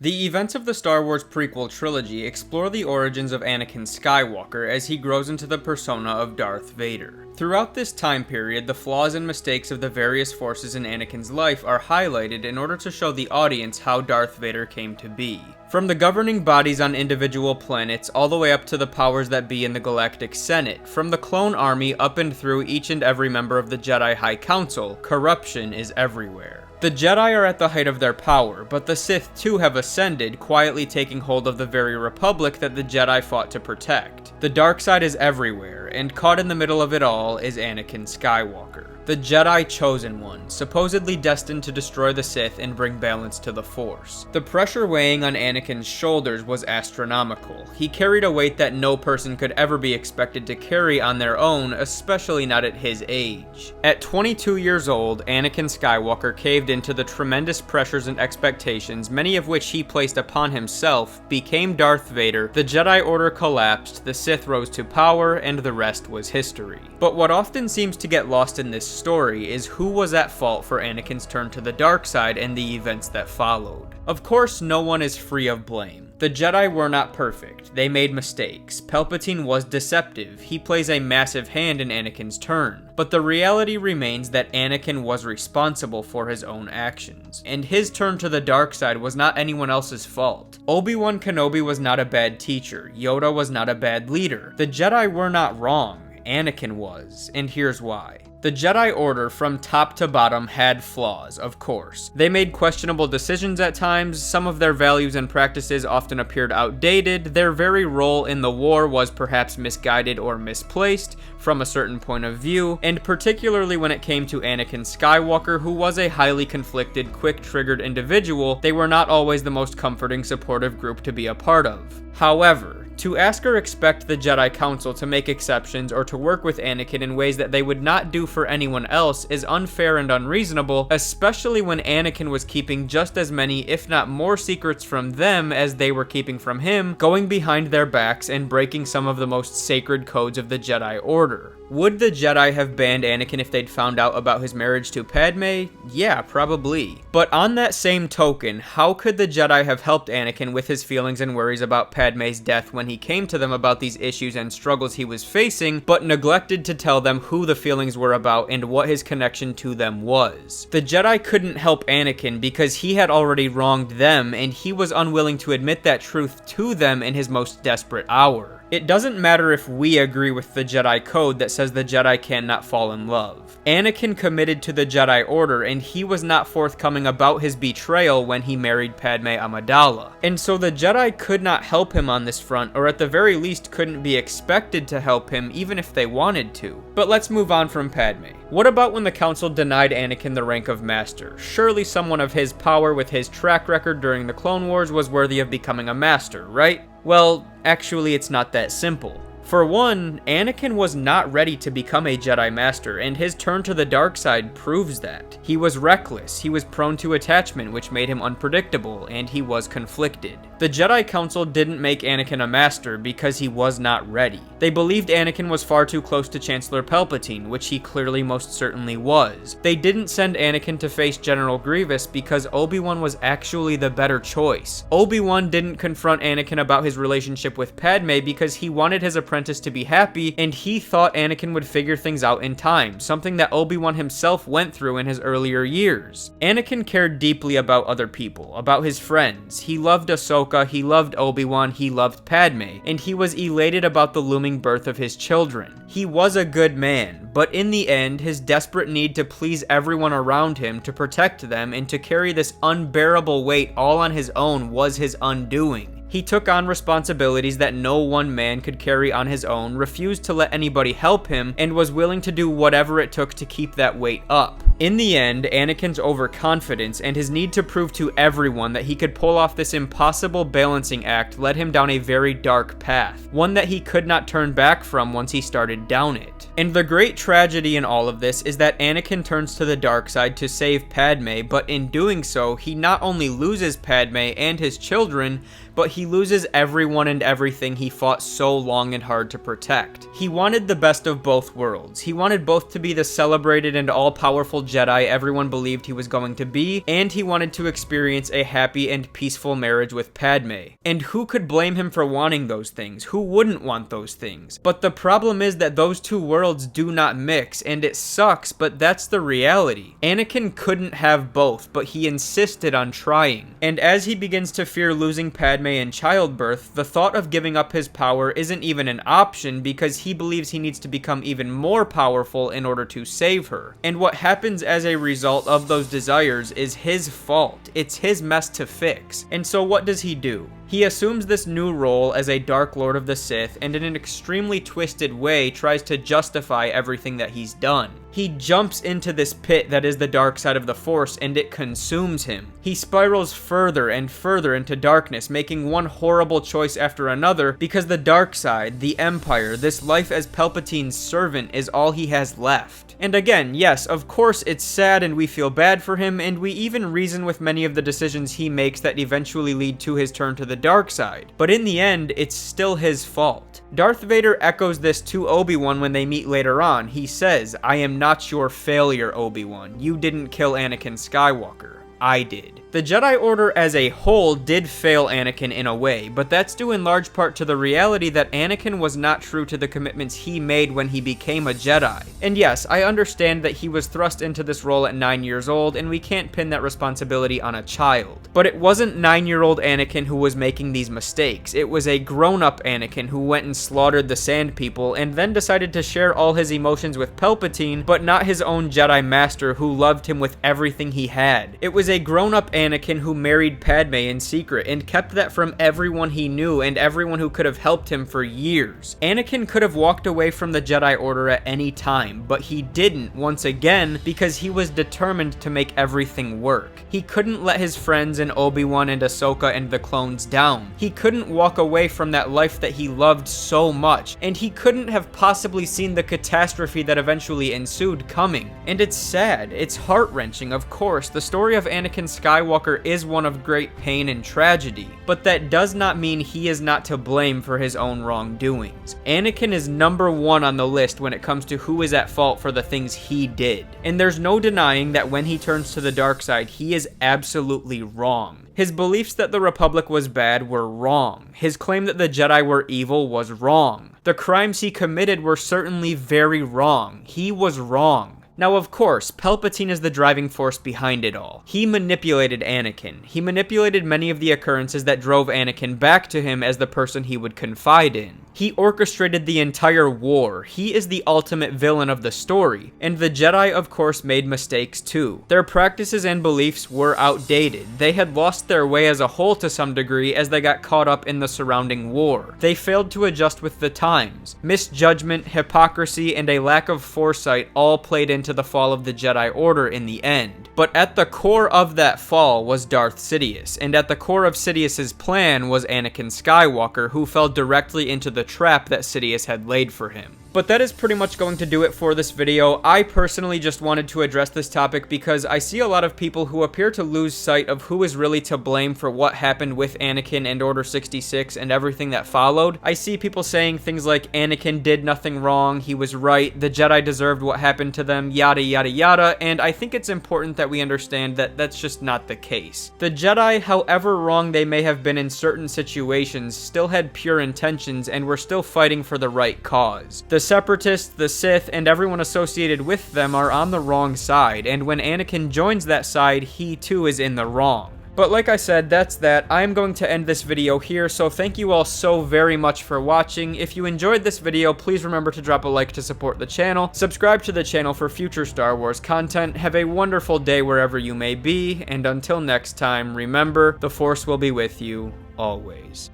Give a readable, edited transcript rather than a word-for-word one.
The events of the Star Wars prequel trilogy explore the origins of Anakin Skywalker as he grows into the persona of Darth Vader. Throughout this time period, the flaws and mistakes of the various forces in Anakin's life are highlighted in order to show the audience how Darth Vader came to be. From the governing bodies on individual planets all the way up to the powers that be in the Galactic Senate, from the clone army up and through each and every member of the Jedi High Council, corruption is everywhere. The Jedi are at the height of their power, but the Sith too have ascended, quietly taking hold of the very Republic that the Jedi fought to protect. The dark side is everywhere, and caught in the middle of it all is Anakin Skywalker, the Jedi Chosen One, supposedly destined to destroy the Sith and bring balance to the Force. The pressure weighing on Anakin's shoulders was astronomical. He carried a weight that no person could ever be expected to carry on their own, especially not at his age. At 22 years old, Anakin Skywalker caved into the tremendous pressures and expectations, many of which he placed upon himself, became Darth Vader, the Jedi Order collapsed, the Sith rose to power, and the rest was history. But what often seems to get lost in this story is who was at fault for Anakin's turn to the dark side and the events that followed. Of course, no one is free of blame. The Jedi were not perfect. They made mistakes. Palpatine was deceptive. He plays a massive hand in Anakin's turn. But the reality remains that Anakin was responsible for his own actions, and his turn to the dark side was not anyone else's fault. Obi-Wan Kenobi was not a bad teacher. Yoda was not a bad leader. The Jedi were not wrong. Anakin was, and here's why. The Jedi Order from top to bottom had flaws, of course. They made questionable decisions at times, some of their values and practices often appeared outdated, their very role in the war was perhaps misguided or misplaced from a certain point of view, and particularly when it came to Anakin Skywalker, who was a highly conflicted, quick-triggered individual, they were not always the most comforting, supportive group to be a part of. However, to ask or expect the Jedi Council to make exceptions or to work with Anakin in ways that they would not do for anyone else is unfair and unreasonable, especially when Anakin was keeping just as many, if not more, secrets from them as they were keeping from him, going behind their backs and breaking some of the most sacred codes of the Jedi Order. Would the Jedi have banned Anakin if they'd found out about his marriage to Padme? Yeah, probably. But on that same token, how could the Jedi have helped Anakin with his feelings and worries about Padme's death when he came to them about these issues and struggles he was facing, but neglected to tell them who the feelings were about and what his connection to them was? The Jedi couldn't help Anakin because he had already wronged them, and he was unwilling to admit that truth to them in his most desperate hour. It doesn't matter if we agree with the Jedi Code that says the Jedi cannot fall in love. Anakin committed to the Jedi Order, and he was not forthcoming about his betrayal when he married Padme Amidala. And so the Jedi could not help him on this front, or at the very least couldn't be expected to help him even if they wanted to. But let's move on from Padme. What about when the Council denied Anakin the rank of Master? Surely someone of his power with his track record during the Clone Wars was worthy of becoming a Master, right? Well, actually it's not that simple. For one, Anakin was not ready to become a Jedi Master, and his turn to the dark side proves that. He was reckless, he was prone to attachment, which made him unpredictable, and he was conflicted. The Jedi Council didn't make Anakin a Master because he was not ready. They believed Anakin was far too close to Chancellor Palpatine, which he clearly most certainly was. They didn't send Anakin to face General Grievous because Obi-Wan was actually the better choice. Obi-Wan didn't confront Anakin about his relationship with Padme because he wanted his apprentice to be happy, and he thought Anakin would figure things out in time, something that Obi-Wan himself went through in his earlier years. Anakin cared deeply about other people, about his friends. He loved Ahsoka, he loved Obi-Wan, he loved Padme, and he was elated about the looming birth of his children. He was a good man, but in the end, his desperate need to please everyone around him, to protect them, and to carry this unbearable weight all on his own was his undoing. He took on responsibilities that no one man could carry on his own, refused to let anybody help him, and was willing to do whatever it took to keep that weight up. In the end, Anakin's overconfidence and his need to prove to everyone that he could pull off this impossible balancing act led him down a very dark path, one that he could not turn back from once he started down it. And the great tragedy in all of this is that Anakin turns to the dark side to save Padme, but in doing so, he not only loses Padme and his children, but he loses everyone and everything he fought so long and hard to protect. He wanted the best of both worlds. He wanted both to be the celebrated and all-powerful Jedi everyone believed he was going to be, and he wanted to experience a happy and peaceful marriage with Padme. And who could blame him for wanting those things? Who wouldn't want those things? But the problem is that those two worlds do not mix, and it sucks, but that's the reality. Anakin couldn't have both, but he insisted on trying. And as he begins to fear losing Padme in childbirth, the thought of giving up his power isn't even an option because he believes he needs to become even more powerful in order to save her. And what happens as a result of those desires is his fault. It's his mess to fix. And so what does he do? He assumes this new role as a Dark Lord of the Sith and in an extremely twisted way tries to justify everything that he's done. He jumps into this pit that is the dark side of the Force and it consumes him. He spirals further and further into darkness, making one horrible choice after another because the dark side, the Empire, this life as Palpatine's servant is all he has left. And again, yes, of course it's sad and we feel bad for him, and we even reason with many of the decisions he makes that eventually lead to his turn to the dark side. But in the end, it's still his fault. Darth Vader echoes this to Obi-Wan when they meet later on. He says, "I am not your failure, Obi-Wan. You didn't kill Anakin Skywalker. I did." The Jedi Order as a whole did fail Anakin in a way, but that's due in large part to the reality that Anakin was not true to the commitments he made when he became a Jedi. And yes, I understand that he was thrust into this role at 9 years old, and we can't pin that responsibility on a child. But it wasn't 9-year-old Anakin who was making these mistakes. It was a grown-up Anakin who went and slaughtered the Sand People, and then decided to share all his emotions with Palpatine, but not his own Jedi Master who loved him with everything he had. It was a grown-up Anakin who married Padme in secret and kept that from everyone he knew and everyone who could have helped him for years. Anakin could have walked away from the Jedi Order at any time, but he didn't, once again, because he was determined to make everything work. He couldn't let his friends and Obi-Wan and Ahsoka and the clones down. He couldn't walk away from that life that he loved so much, and he couldn't have possibly seen the catastrophe that eventually ensued coming. And it's sad, it's heart-wrenching, of course. The story of Anakin Skywalker is one of great pain and tragedy, but that does not mean he is not to blame for his own wrongdoings. Anakin is number one on the list when it comes to who is at fault for the things he did, and there's no denying that when he turns to the dark side, he is absolutely wrong. His beliefs that the Republic was bad were wrong. His claim that the Jedi were evil was wrong. The crimes he committed were certainly very wrong. He was wrong. Now, of course, Palpatine is the driving force behind it all. He manipulated Anakin. He manipulated many of the occurrences that drove Anakin back to him as the person he would confide in. He orchestrated the entire war. He is the ultimate villain of the story. And the Jedi, of course, made mistakes too. Their practices and beliefs were outdated. They had lost their way as a whole to some degree as they got caught up in the surrounding war. They failed to adjust with the times. Misjudgment, hypocrisy, and a lack of foresight all played into the fall of the Jedi Order in the end. But at the core of that fall was Darth Sidious, and at the core of Sidious's plan was Anakin Skywalker, who fell directly into the trap that Sidious had laid for him. But that is pretty much going to do it for this video. I personally just wanted to address this topic because I see a lot of people who appear to lose sight of who is really to blame for what happened with Anakin and Order 66 and everything that followed. I see people saying things like Anakin did nothing wrong, he was right, the Jedi deserved what happened to them, yada yada yada, and I think it's important that we understand that that's just not the case. The Jedi, however wrong they may have been in certain situations, still had pure intentions and were still fighting for the right cause. The Separatists, the Sith, and everyone associated with them are on the wrong side, and when Anakin joins that side, he too is in the wrong. But like I said, that's that. I'm going to end this video here, so thank you all so very much for watching. If you enjoyed this video, please remember to drop a like to support the channel, subscribe to the channel for future Star Wars content, have a wonderful day wherever you may be, and until next time, remember, the Force will be with you, always.